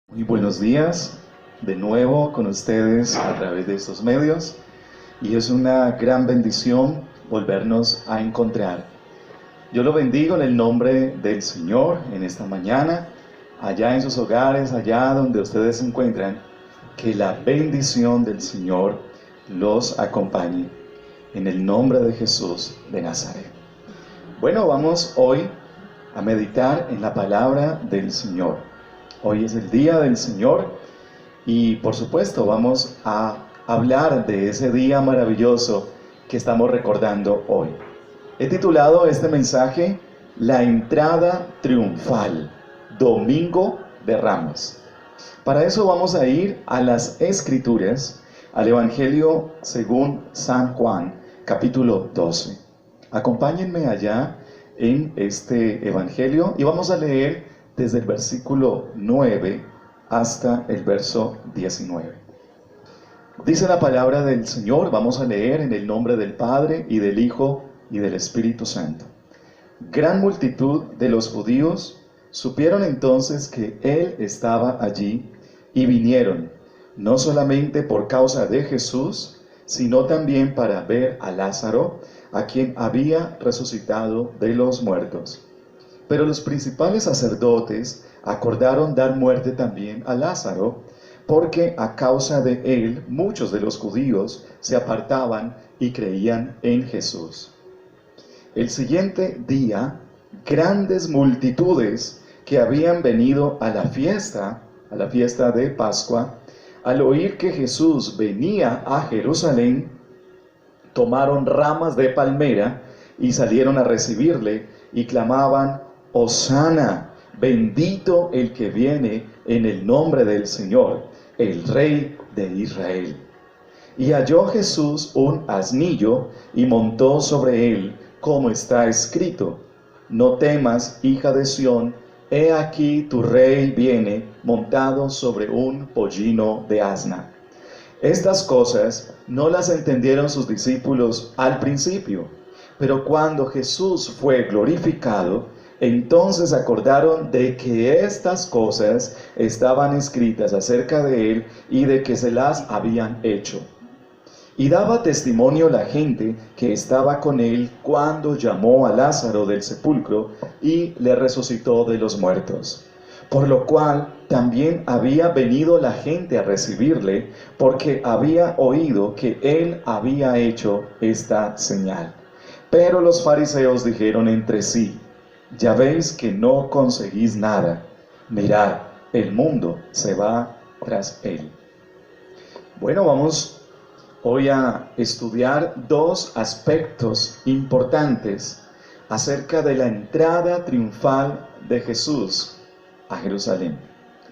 Muy buenos días, de nuevo con ustedes a través de estos medios, y es una gran bendición volvernos a encontrar. Yo lo bendigo en el nombre del Señor en esta mañana, allá en sus hogares, allá donde ustedes se encuentran, que la bendición del Señor los acompañe en el nombre de Jesús de Nazaret. Bueno, vamos hoy a meditar en la palabra del Señor. Hoy es el día del Señor y por supuesto vamos a hablar de ese día maravilloso que estamos recordando hoy. He titulado este mensaje La entrada triunfal, Domingo de Ramos. Para eso vamos a ir a las Escrituras, al Evangelio según San Juan, capítulo 12. Acompáñenme allá en este Evangelio y vamos a leer desde el versículo 9 hasta el verso 19. Dice la palabra del Señor, vamos a leer en el nombre del Padre y del Hijo y del Espíritu Santo. Gran multitud de los judíos supieron entonces que Él estaba allí y vinieron, no solamente por causa de Jesús, sino también para ver a Lázaro, a quien había resucitado de los muertos. Pero los principales sacerdotes acordaron dar muerte también a Lázaro, porque a causa de él muchos de los judíos se apartaban y creían en Jesús. El siguiente día, grandes multitudes que habían venido a la fiesta de Pascua, al oír que Jesús venía a Jerusalén, tomaron ramas de palmera y salieron a recibirle y clamaban: Hosana, bendito el que viene en el nombre del Señor, el Rey de Israel. Y halló Jesús un asnillo y montó sobre él, como está escrito: No temas, hija de Sión, he aquí tu rey viene montado sobre un pollino de asna. Estas cosas no las entendieron sus discípulos al principio, pero cuando Jesús fue glorificado, entonces acordaron de que estas cosas estaban escritas acerca de él y de que se las habían hecho. Y daba testimonio la gente que estaba con él cuando llamó a Lázaro del sepulcro y le resucitó de los muertos. Por lo cual también había venido la gente a recibirle, porque había oído que él había hecho esta señal. Pero los fariseos dijeron entre sí: Ya veis que no conseguís nada. Mirad, el mundo se va tras él. Bueno, vamos hoy a estudiar dos aspectos importantes acerca de la entrada triunfal de Jesús a Jerusalén.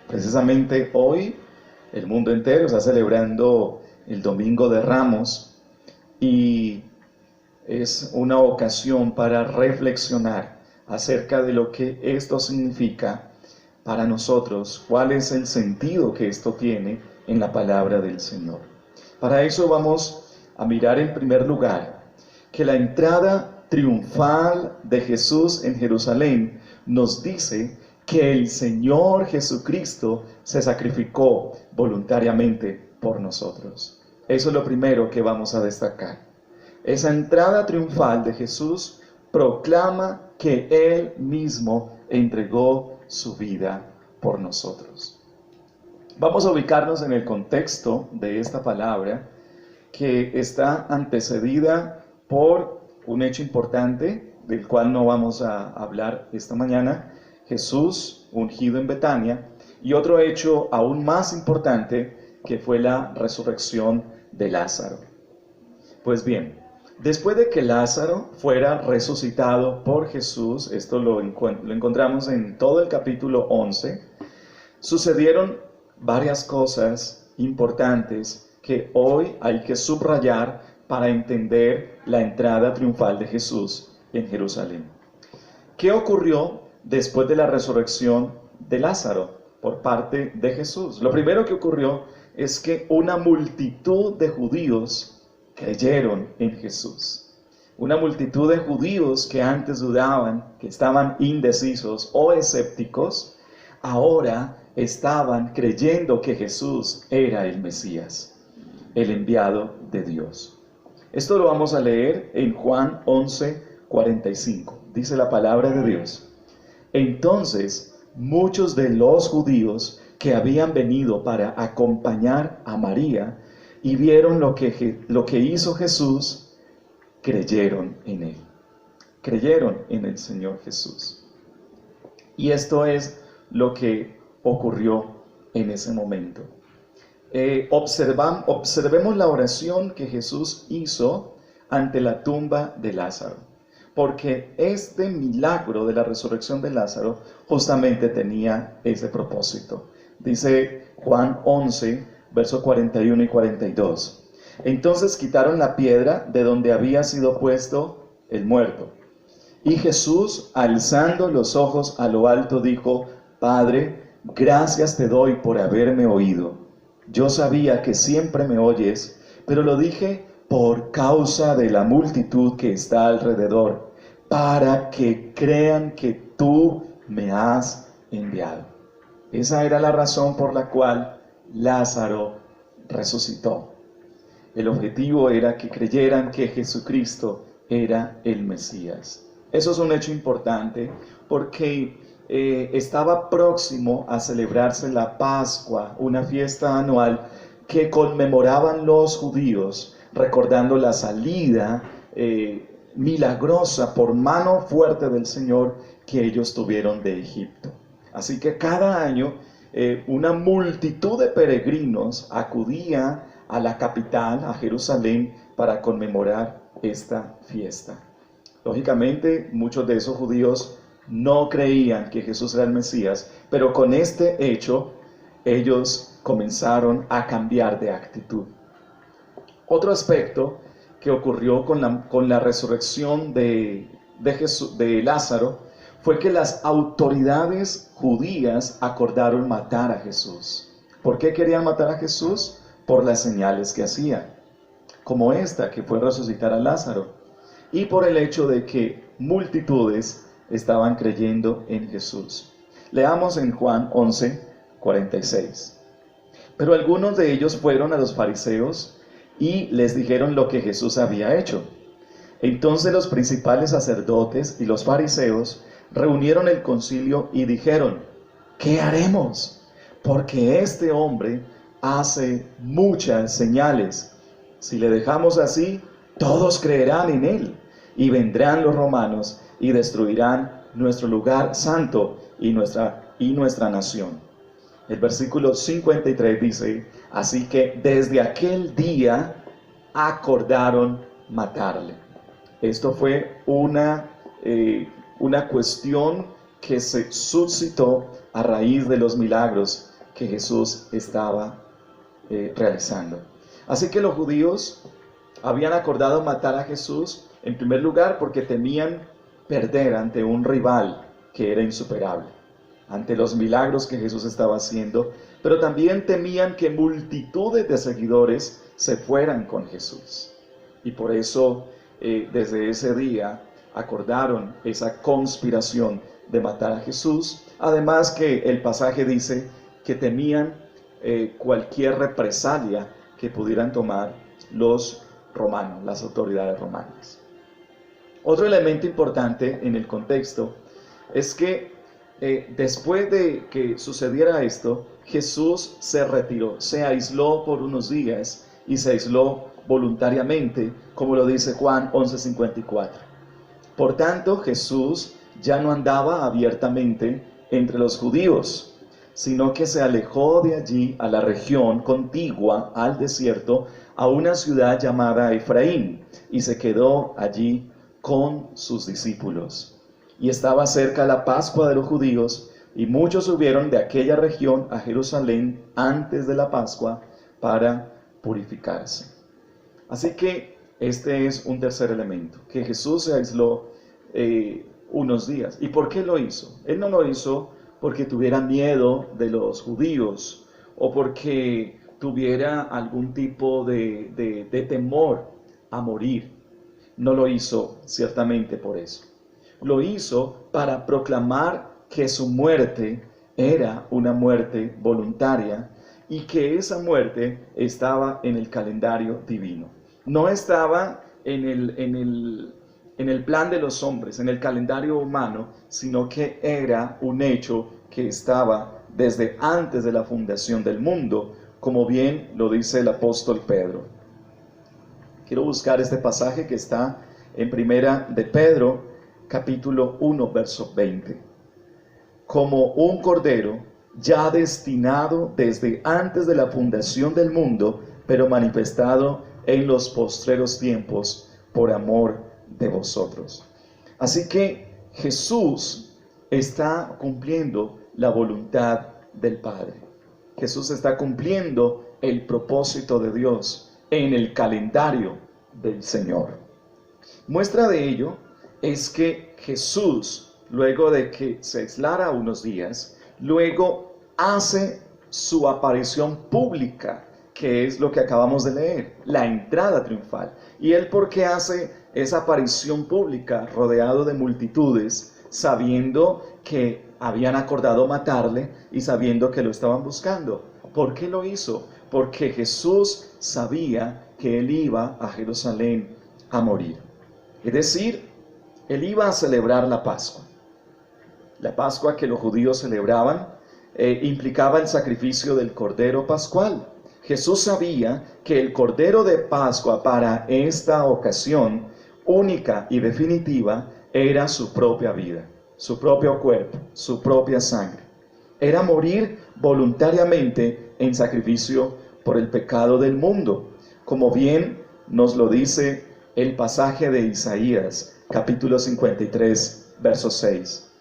Precisamente hoy el mundo entero está celebrando el Domingo de Ramos y es una ocasión para reflexionar acerca de lo que esto significa para nosotros, cuál es el sentido que esto tiene en la palabra del Señor. Para eso vamos a mirar en primer lugar que la entrada triunfal de Jesús en Jerusalén nos dice que el Señor Jesucristo se sacrificó voluntariamente por nosotros. Eso es lo primero que vamos a destacar. Esa entrada triunfal de Jesús proclama que Él mismo entregó su vida por nosotros. Vamos a ubicarnos en el contexto de esta palabra, que está antecedida por un hecho importante del cual no vamos a hablar esta mañana: Jesús ungido en Betania, y otro hecho aún más importante que fue la resurrección de Lázaro. Pues bien, después de que Lázaro fuera resucitado por Jesús, esto lo encontramos en todo el capítulo 11, sucedieron varias cosas importantes que hoy hay que subrayar para entender la entrada triunfal de Jesús en Jerusalén. ¿Qué ocurrió después de la resurrección de Lázaro por parte de Jesús? Lo primero que ocurrió es que una multitud de judíos creyeron en Jesús. Una multitud de judíos que antes dudaban, que estaban indecisos o escépticos, ahora estaban creyendo que Jesús era el Mesías, el enviado de Dios. Esto lo vamos a leer en Juan 11:45. Dice la palabra de Dios. Entonces, muchos de los judíos que habían venido para acompañar a María y vieron lo que hizo Jesús, creyeron en él. Creyeron en el Señor Jesús. Y esto es lo que ocurrió en ese momento. Observemos la oración que Jesús hizo ante la tumba de Lázaro, porque este milagro de la resurrección de Lázaro justamente tenía ese propósito. Dice Juan 11, versos 41 y 42. Entonces quitaron la piedra de donde había sido puesto el muerto. Y Jesús, alzando los ojos a lo alto, dijo: Padre, gracias te doy por haberme oído. Yo sabía que siempre me oyes, pero lo dije por causa de la multitud que está alrededor, para que crean que tú me has enviado. Esa era la razón por la cual Lázaro resucitó. El objetivo era que creyeran que Jesucristo era el Mesías. Eso es un hecho importante porque estaba próximo a celebrarse la Pascua, una fiesta anual que conmemoraban los judíos, recordando la salida milagrosa por mano fuerte del Señor que ellos tuvieron de Egipto. Así que cada año una multitud de peregrinos acudía a la capital, a Jerusalén, para conmemorar esta fiesta. Lógicamente, muchos de esos judíos no creían que Jesús era el Mesías, pero con este hecho, ellos comenzaron a cambiar de actitud. Otro aspecto que ocurrió con la resurrección de Lázaro fue que las autoridades judías acordaron matar a Jesús. ¿Por qué querían matar a Jesús? Por las señales que hacía, como esta que fue resucitar a Lázaro, y por el hecho de que multitudes estaban creyendo en Jesús. Leamos en Juan 11:46. Pero algunos de ellos fueron a los fariseos y les dijeron lo que Jesús había hecho. Entonces los principales sacerdotes y los fariseos reunieron el concilio y dijeron: ¿qué haremos? Porque este hombre hace muchas señales. Si le dejamos así, todos creerán en él, y vendrán los romanos y destruirán nuestro lugar santo y nuestra nación. El versículo 53 dice: así que desde aquel día acordaron matarle. Esto fue una cuestión que se suscitó a raíz de los milagros que Jesús estaba realizando. Así que los judíos habían acordado matar a Jesús, en primer lugar porque temían perder ante un rival que era insuperable, ante los milagros que Jesús estaba haciendo, pero también temían que multitudes de seguidores se fueran con Jesús. Y por eso, desde ese día, acordaron esa conspiración de matar a Jesús. Además que el pasaje dice que temían cualquier represalia que pudieran tomar los romanos, las autoridades romanas. Otro elemento importante en el contexto es que después de que sucediera esto, Jesús se retiró, se aisló por unos días y se aisló voluntariamente, como lo dice Juan 11:54. Por tanto, Jesús ya no andaba abiertamente entre los judíos, sino que se alejó de allí a la región contigua al desierto, a una ciudad llamada Efraín, y se quedó allí con sus discípulos. Y estaba cerca la Pascua de los judíos, y muchos subieron de aquella región a Jerusalén antes de la Pascua para purificarse. Así que este es un tercer elemento, que Jesús se aisló unos días. ¿Y por qué lo hizo? Él no lo hizo porque tuviera miedo de los judíos o porque tuviera algún tipo de temor a morir. No lo hizo ciertamente por eso. Lo hizo para proclamar que su muerte era una muerte voluntaria y que esa muerte estaba en el calendario divino. No estaba en el plan de los hombres, en el calendario humano, sino que era un hecho que estaba desde antes de la fundación del mundo, como bien lo dice el apóstol Pedro. Quiero buscar este pasaje que está en Primera de Pedro, capítulo 1, verso 20. Como un cordero ya destinado desde antes de la fundación del mundo, pero manifestado en los postreros tiempos por amor de vosotros. Así que Jesús está cumpliendo la voluntad del Padre. Jesús está cumpliendo el propósito de Dios en el calendario del Señor. Muestra de ello es que Jesús, luego de que se aislara unos días, luego hace su aparición pública, que es lo que acabamos de leer, la entrada triunfal. ¿Y él por qué hace esa aparición pública rodeado de multitudes, sabiendo que habían acordado matarle y sabiendo que lo estaban buscando? ¿Por qué lo hizo? Porque Jesús sabía que él iba a Jerusalén a morir. Es decir, él iba a celebrar la Pascua. La Pascua que los judíos celebraban implicaba el sacrificio del Cordero Pascual. Jesús sabía que el Cordero de Pascua para esta ocasión única y definitiva era su propia vida, su propio cuerpo, su propia sangre. Era morir voluntariamente en sacrificio por el pecado del mundo, como bien nos lo dice el pasaje de Isaías, capítulo 53, verso 6.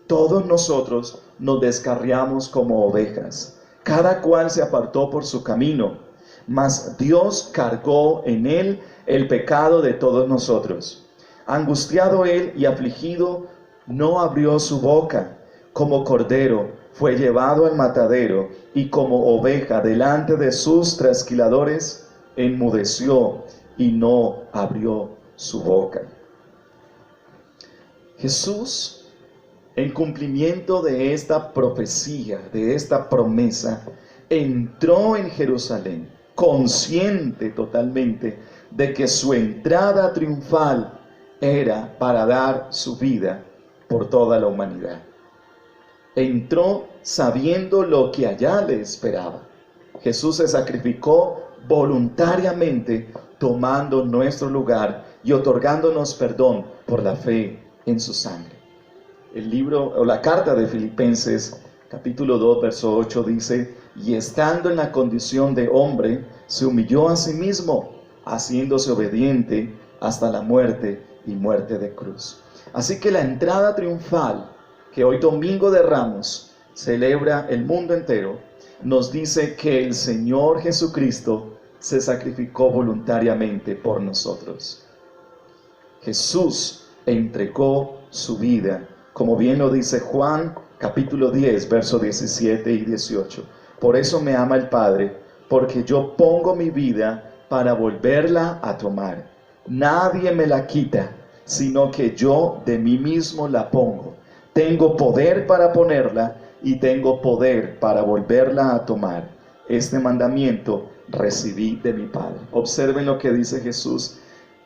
Todos nosotros nos descarriamos como ovejas, cada cual se apartó por su camino, mas Dios cargó en él el pecado de todos nosotros. Angustiado él y afligido, no abrió su boca. Como cordero fue llevado al matadero, y como oveja delante de sus trasquiladores, enmudeció y no abrió su boca. Jesús, en cumplimiento de esta profecía, de esta promesa, entró en Jerusalén, consciente totalmente de que su entrada triunfal era para dar su vida por toda la humanidad. Entró sabiendo lo que allá le esperaba. Jesús se sacrificó voluntariamente, tomando nuestro lugar y otorgándonos perdón por la fe en su sangre. El libro o la carta de Filipenses, capítulo 2, verso 8 dice: y estando en la condición de hombre, se humilló a sí mismo, haciéndose obediente hasta la muerte y muerte de cruz. Así que la entrada triunfal que hoy domingo de Ramos celebra el mundo entero, nos dice que el Señor Jesucristo se sacrificó voluntariamente por nosotros. Jesús entregó su vida, como bien lo dice Juan capítulo 10, versos 17 y 18. Por eso me ama el Padre, porque yo pongo mi vida para volverla a tomar. Nadie me la quita, sino que yo de mí mismo la pongo. Tengo poder para ponerla y tengo poder para volverla a tomar. Este mandamiento recibí de mi Padre. Observen lo que dice Jesús.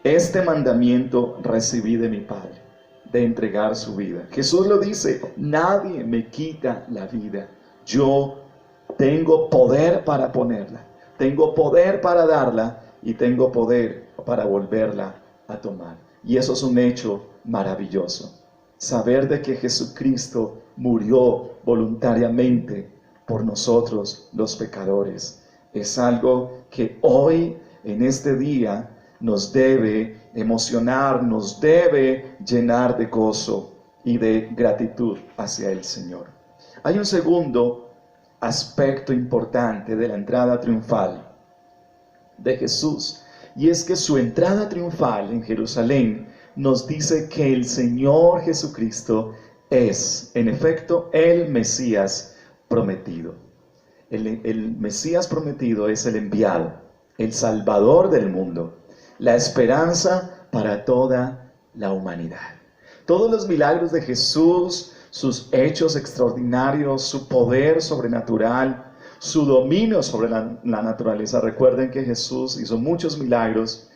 Este mandamiento recibí de mi Padre, de entregar su vida. Jesús lo dice: nadie me quita la vida. Yo tengo poder para ponerla, tengo poder para darla y tengo poder para volverla a tomar. Y eso es un hecho maravilloso. Saber de que Jesucristo murió voluntariamente por nosotros los pecadores es algo que hoy, en este día, nos debe emocionar, nos debe llenar de gozo y de gratitud hacia el Señor. Hay un segundo aspecto importante de la entrada triunfal de Jesús, y es que su entrada triunfal en Jerusalén nos dice que el Señor Jesucristo es, en efecto, el Mesías prometido. El Mesías prometido es el enviado, el Salvador del mundo, la esperanza para toda la humanidad. Todos los milagros de Jesús, sus hechos extraordinarios, su poder sobrenatural, su dominio sobre la naturaleza. Recuerden que Jesús hizo muchos milagros,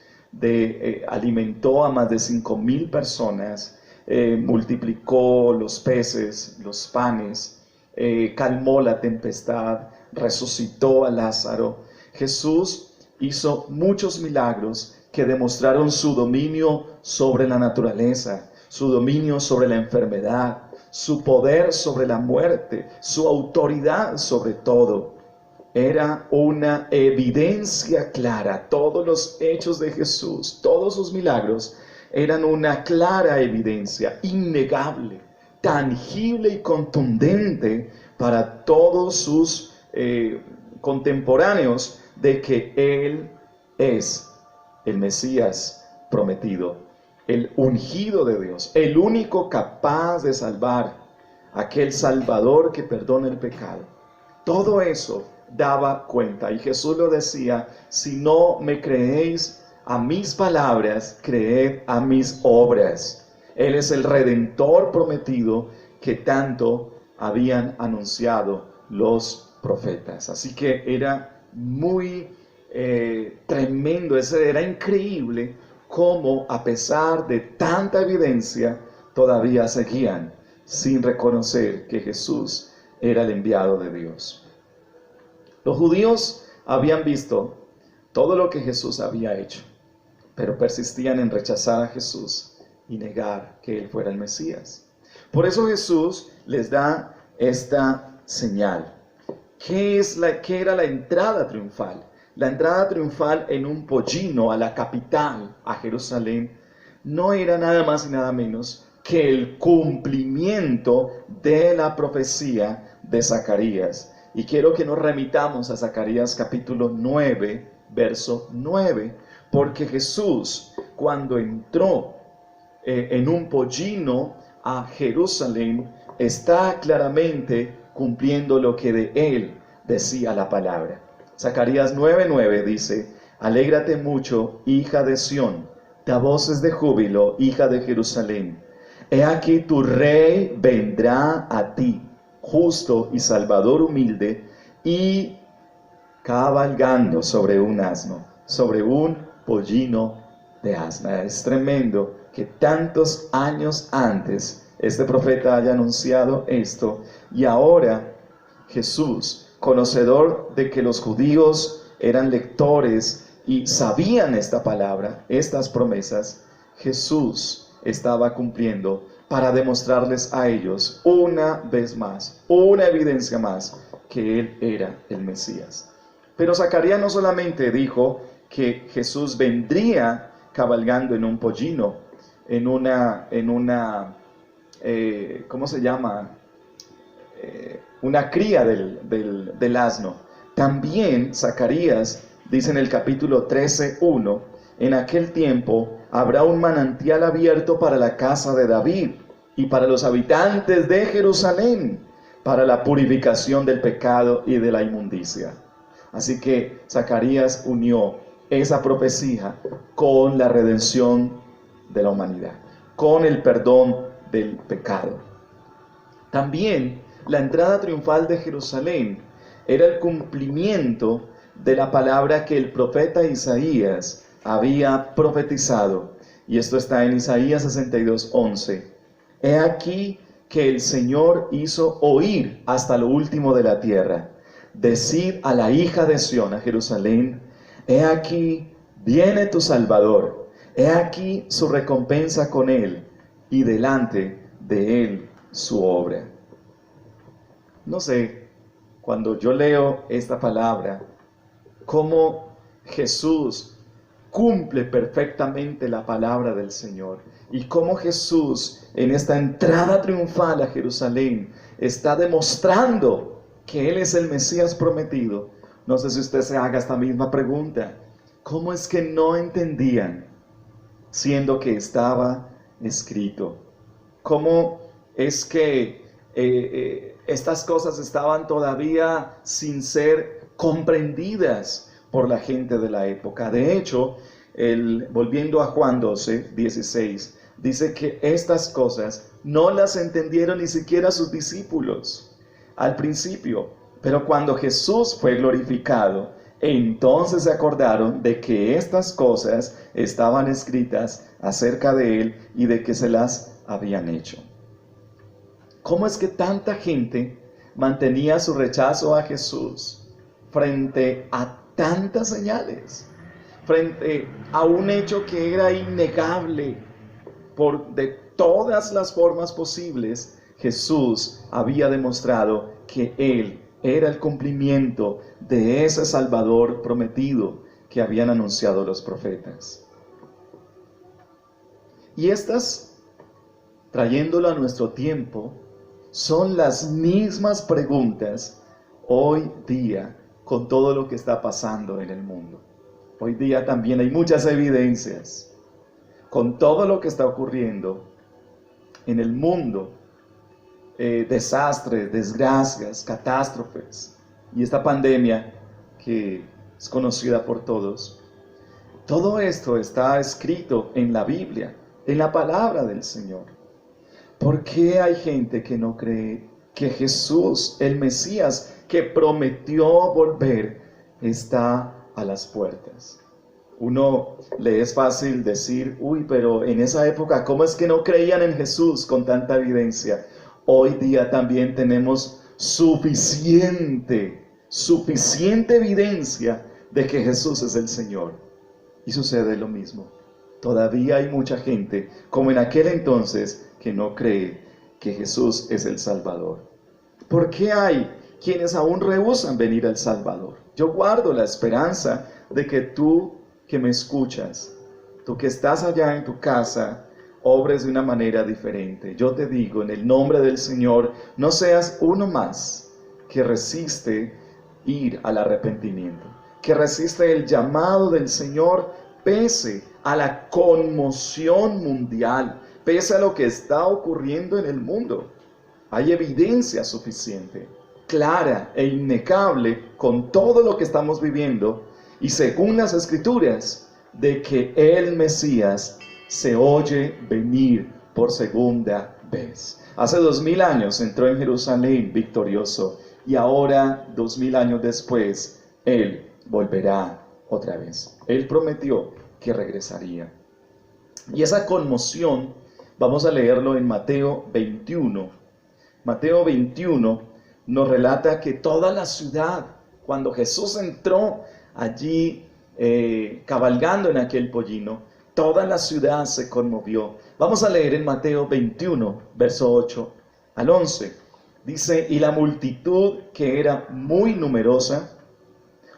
alimentó a más de 5,000 personas, multiplicó los peces, los panes, calmó la tempestad, resucitó a Lázaro. Jesús hizo muchos milagros que demostraron su dominio sobre la naturaleza, su dominio sobre la enfermedad, su poder sobre la muerte, su autoridad sobre todo. Era una evidencia clara. Todos los hechos de Jesús, todos sus milagros, eran una clara evidencia, innegable, tangible y contundente para todos sus contemporáneos de que Él es el Mesías prometido, el ungido de Dios, el único capaz de salvar, aquel Salvador que perdona el pecado. Todo eso daba cuenta, y Jesús lo decía: si no me creéis a mis palabras, creed a mis obras. Él es el Redentor prometido que tanto habían anunciado los profetas. Así que era muy tremendo, era increíble cómo, a pesar de tanta evidencia, todavía seguían sin reconocer que Jesús era el enviado de Dios. Los judíos habían visto todo lo que Jesús había hecho, pero persistían en rechazar a Jesús y negar que Él fuera el Mesías. Por eso Jesús les da esta señal. ¿Qué era la entrada triunfal? La entrada triunfal en un pollino a la capital, a Jerusalén, no era nada más y nada menos que el cumplimiento de la profecía de Zacarías. Y quiero que nos remitamos a Zacarías capítulo 9, verso 9, porque Jesús, cuando entró en un pollino a Jerusalén, está claramente cumpliendo lo que de él decía la palabra. Zacarías 9:9 dice: alégrate mucho, hija de Sión, da voces de júbilo, hija de Jerusalén. He aquí tu rey vendrá a ti, justo y salvador humilde, y cabalgando sobre un asno, sobre un pollino de asna. Es tremendo que tantos años antes este profeta haya anunciado esto, y ahora Jesús, conocedor de que los judíos eran lectores y sabían esta palabra, estas promesas, Jesús estaba cumpliendo para demostrarles a ellos una vez más, una evidencia más, que Él era el Mesías. Pero Zacarías no solamente dijo que Jesús vendría cabalgando en un pollino, en una ¿cómo se llama? Una cría del asno. También Zacarías dice en el capítulo 13:1: en aquel tiempo habrá un manantial abierto para la casa de David y para los habitantes de Jerusalén, para la purificación del pecado y de la inmundicia. Así que Zacarías unió esa profecía con la redención de la humanidad, con el perdón del pecado. También la entrada triunfal de Jerusalén era el cumplimiento de la palabra que el profeta Isaías había profetizado. Y esto está en Isaías 62:11. He aquí que el Señor hizo oír hasta lo último de la tierra. Decid a la hija de Sión, a Jerusalén: he aquí viene tu Salvador. He aquí su recompensa con él, y delante de él su obra. No sé, cuando yo leo esta palabra, cómo Jesús cumple perfectamente la palabra del Señor, y cómo Jesús en esta entrada triunfal a Jerusalén está demostrando que Él es el Mesías prometido. No sé si usted se haga esta misma pregunta: ¿cómo es que no entendían, siendo que estaba escrito? ¿Cómo es que estas cosas estaban todavía sin ser comprendidas por la gente de la época? De hecho, volviendo a Juan 12:16, dice que estas cosas no las entendieron ni siquiera sus discípulos al principio, pero cuando Jesús fue glorificado, entonces se acordaron de que estas cosas estaban escritas acerca de él y de que se las habían hecho. ¿Cómo es que tanta gente mantenía su rechazo a Jesús frente a tantas señales? Frente a un hecho que era innegable de todas las formas posibles, Jesús había demostrado que Él era el cumplimiento de ese Salvador prometido que habían anunciado los profetas. Y estas, trayéndolo a nuestro tiempo, son las mismas preguntas hoy día con todo lo que está pasando en el mundo. Hoy día también hay muchas evidencias con todo lo que está ocurriendo en el mundo, desastres, desgracias, catástrofes, y esta pandemia que es conocida por todos. Todo esto está escrito en la Biblia, en la palabra del Señor. ¿Por qué hay gente que no cree que Jesús, el Mesías, que prometió volver, está a las puertas? Uno le es fácil decir, uy, pero en esa época, ¿cómo es que no creían en Jesús con tanta evidencia? Hoy día también tenemos suficiente evidencia de que Jesús es el Señor. Y sucede lo mismo. Todavía hay mucha gente, como en aquel entonces, que no cree que Jesús es el Salvador. ¿Por qué hay quienes aún rehúsan venir al Salvador? Yo guardo la esperanza de que tú que me escuchas, tú que estás allá en tu casa, obres de una manera diferente. Yo te digo, en el nombre del Señor, no seas uno más que resiste ir al arrepentimiento, que resiste el llamado del Señor pese a la conmoción mundial, pese a lo que está ocurriendo en el mundo. Hay evidencia suficiente, clara e innegable con todo lo que estamos viviendo y según las Escrituras, de que el Mesías se oye venir por segunda vez. Hace 2000 años entró en Jerusalén victorioso y ahora, 2000 años después, Él volverá otra vez. Él prometió que regresaría. Y esa conmoción, vamos a leerlo en Mateo 21. Mateo 21 nos relata que toda la ciudad, cuando Jesús entró allí cabalgando en aquel pollino, toda la ciudad se conmovió. Vamos a leer en Mateo 21, verso 8 al 11. Dice, y la multitud que era muy numerosa,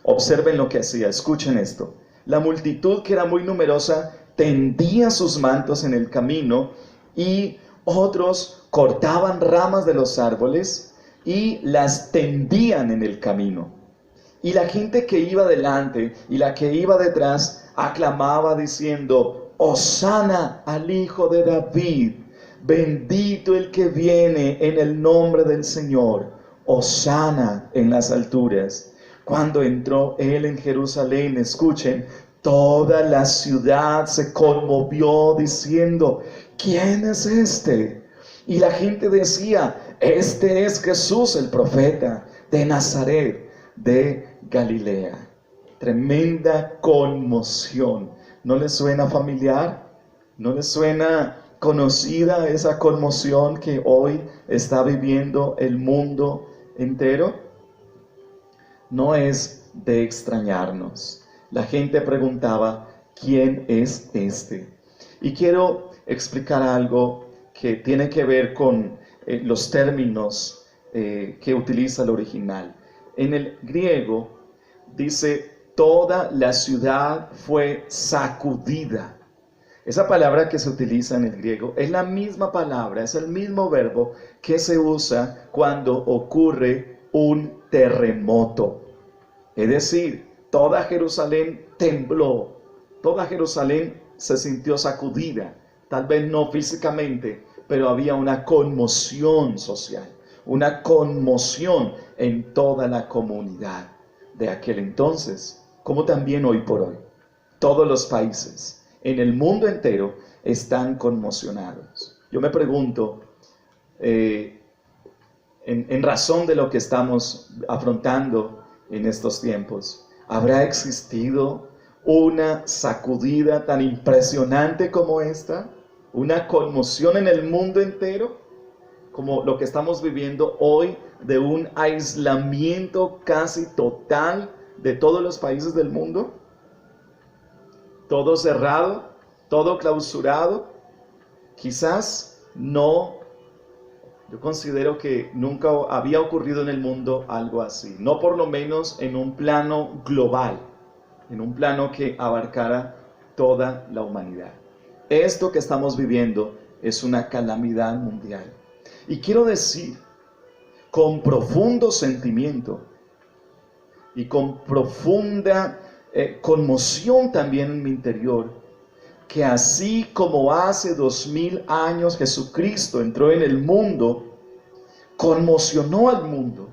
observen lo que hacía, escuchen esto. La multitud que era muy numerosa tendía sus mantos en el camino y otros cortaban ramas de los árboles y las tendían en el camino. Y la gente que iba delante y la que iba detrás aclamaba diciendo, Hosana al Hijo de David, bendito el que viene en el nombre del Señor, Hosana en las alturas. Cuando entró él en Jerusalén, escuchen, toda la ciudad se conmovió diciendo, ¿quién es este? Y la gente decía, este es Jesús el profeta de Nazaret de Galilea. Tremenda conmoción. ¿No les suena familiar? ¿No les suena conocida esa conmoción que hoy está viviendo el mundo entero? No es de extrañarnos. La gente preguntaba, ¿quién es este? Y quiero explicar algo que tiene que ver con los términos que utiliza el original. En el griego dice, toda la ciudad fue sacudida. Esa palabra que se utiliza en el griego es la misma palabra, es el mismo verbo que se usa cuando ocurre un terremoto. Es decir, toda Jerusalén tembló, toda Jerusalén se sintió sacudida, tal vez no físicamente, pero había una conmoción social, una conmoción en toda la comunidad de aquel entonces, como también hoy por hoy. Todos los países en el mundo entero están conmocionados. Yo me pregunto, en razón de lo que estamos afrontando en estos tiempos, ¿habrá existido una sacudida tan impresionante como esta? ¿Una conmoción en el mundo entero? Como lo que estamos viviendo hoy, de un aislamiento casi total de todos los países del mundo. Todo cerrado, todo clausurado. Quizás no. Yo considero que nunca había ocurrido en el mundo algo así, no por lo menos en un plano global, en un plano que abarcara toda la humanidad. Esto que estamos viviendo es una calamidad mundial. Y quiero decir, con profundo sentimiento y con profunda conmoción también en mi interior, que así como hace 2000 años Jesucristo entró en el mundo, conmocionó al mundo,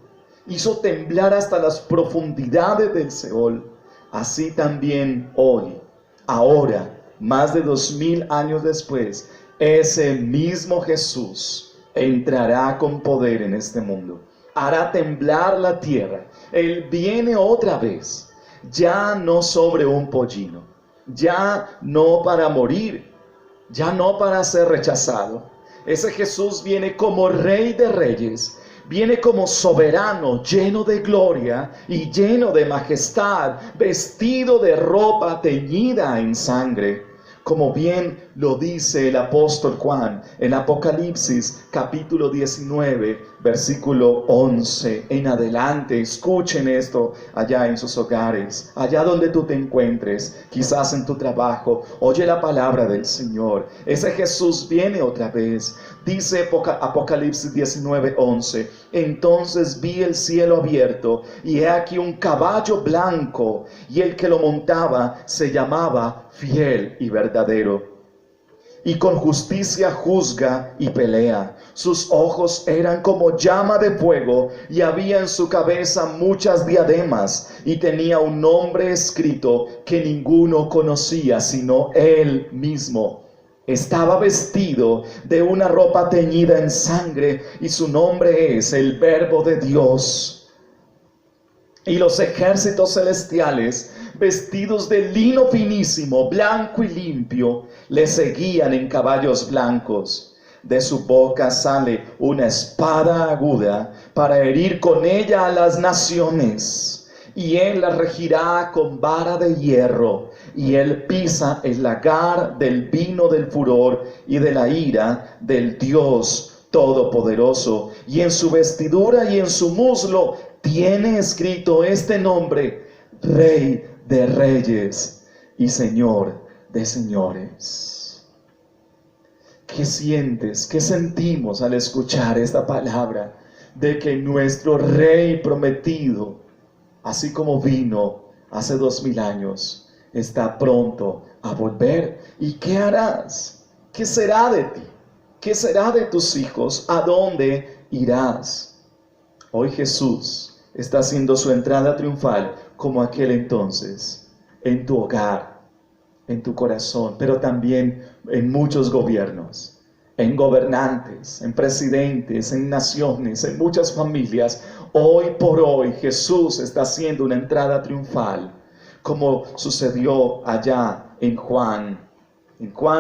hizo temblar hasta las profundidades del Seol, así también hoy, ahora, más de 2000 años después, ese mismo Jesús entrará con poder en este mundo, hará temblar la tierra. Él viene otra vez, ya no sobre un pollino, ya no para morir, ya no para ser rechazado. Ese Jesús viene como Rey de Reyes, viene como soberano, lleno de gloria y lleno de majestad, vestido de ropa teñida en sangre, como bien lo dice el apóstol Juan en Apocalipsis capítulo 19, versículo 11 en adelante. Escuchen esto allá en sus hogares, allá donde tú te encuentres, quizás en tu trabajo. Oye la palabra del Señor. Ese Jesús viene otra vez. Dice Apocalipsis 19, 11: entonces vi el cielo abierto, y he aquí un caballo blanco, y el que lo montaba se llamaba Fiel y Verdadero, y con justicia juzga y pelea. Sus ojos eran como llama de fuego, y había en su cabeza muchas diademas, y tenía un nombre escrito que ninguno conocía sino él mismo. Estaba vestido de una ropa teñida en sangre, y su nombre es el Verbo de Dios. Y los ejércitos celestiales, vestidos de lino finísimo, blanco y limpio, le seguían en caballos blancos. De su boca sale una espada aguda para herir con ella a las naciones. Y él la regirá con vara de hierro, y él pisa el lagar del vino del furor y de la ira del Dios Todopoderoso. Y en su vestidura y en su muslo tiene escrito este nombre: Rey de Reyes y Señor de Señores. ¿Qué sientes? ¿Qué sentimos al escuchar esta palabra de que nuestro Rey prometido, así como vino hace 2000 años, está pronto a volver? ¿Y qué harás? ¿Qué será de ti? ¿Qué será de tus hijos? ¿A dónde irás? Hoy Jesús está haciendo su entrada triunfal como aquel entonces, en tu hogar, en tu corazón, pero también en muchos gobiernos, en gobernantes, en presidentes, en naciones, en muchas familias. Hoy por hoy Jesús está haciendo una entrada triunfal, como sucedió allá en Juan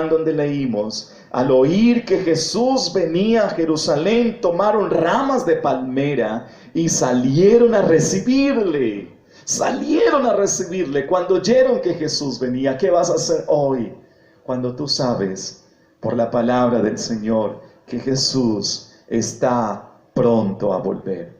donde leímos: al oír que Jesús venía a Jerusalén, tomaron ramas de palmera y salieron a recibirle. Salieron a recibirle cuando oyeron que Jesús venía. ¿Qué vas a hacer hoy cuando tú sabes por la palabra del Señor que Jesús está pronto a volver?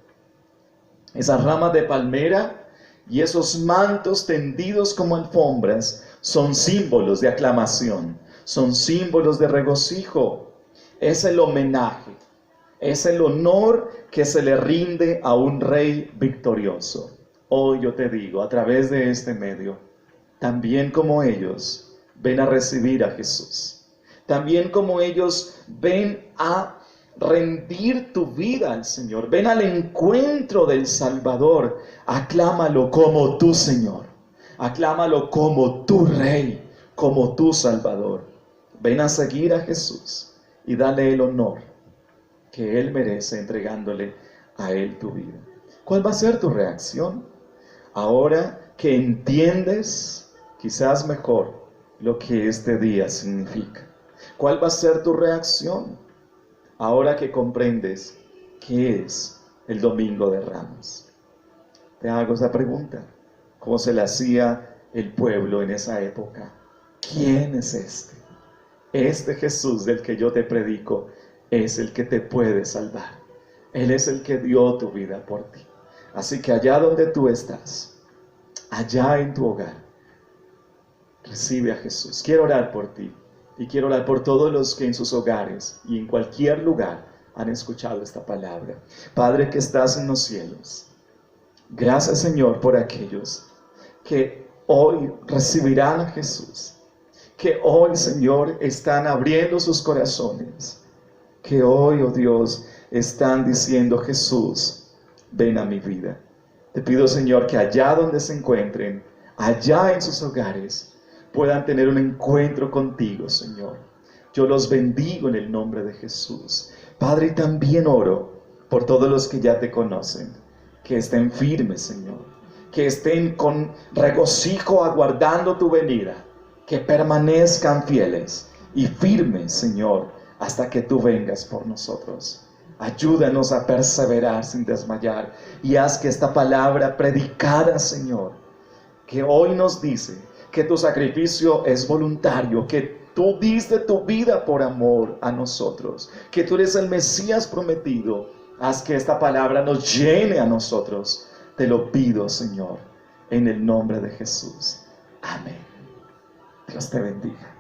Esas ramas de palmera y esos mantos tendidos como alfombras son símbolos de aclamación, son símbolos de regocijo. Es el homenaje, es el honor que se le rinde a un rey victorioso. Hoy yo te digo, a través de este medio, también como ellos, ven a recibir a Jesús. También como ellos, ven a rendir tu vida al Señor. Ven al encuentro del Salvador. Aclámalo como tu Señor. Aclámalo como tu Rey, como tu Salvador. Ven a seguir a Jesús y dale el honor que Él merece entregándole a Él tu vida. ¿Cuál va a ser tu reacción? Ahora que entiendes quizás mejor lo que este día significa. ¿Cuál va a ser tu reacción? Ahora que comprendes qué es el Domingo de Ramos. Te hago esa pregunta, ¿cómo se le hacía el pueblo en esa época? ¿Quién es este? Este Jesús del que yo te predico es el que te puede salvar. Él es el que dio tu vida por ti. Así que allá donde tú estás, allá en tu hogar, recibe a Jesús. Quiero orar por ti y quiero orar por todos los que en sus hogares y en cualquier lugar han escuchado esta palabra. Padre que estás en los cielos, gracias Señor por aquellos que hoy recibirán a Jesús, que hoy Señor están abriendo sus corazones, que hoy, oh Dios, están diciendo: Jesús, ven a mi vida. Te pido Señor que allá donde se encuentren, allá en sus hogares, puedan tener un encuentro contigo, Señor. Yo los bendigo en el nombre de Jesús. Padre, y también oro por todos los que ya te conocen, que estén firmes, Señor, que estén con regocijo aguardando tu venida, que permanezcan fieles y firmes, Señor, hasta que tú vengas por nosotros. Ayúdanos a perseverar sin desmayar y haz que esta palabra predicada, Señor, que hoy nos dice que tu sacrificio es voluntario, que tú diste tu vida por amor a nosotros, que tú eres el Mesías prometido. Haz que esta palabra nos llene a nosotros. Te lo pido, Señor, en el nombre de Jesús. Amén. Dios te bendiga.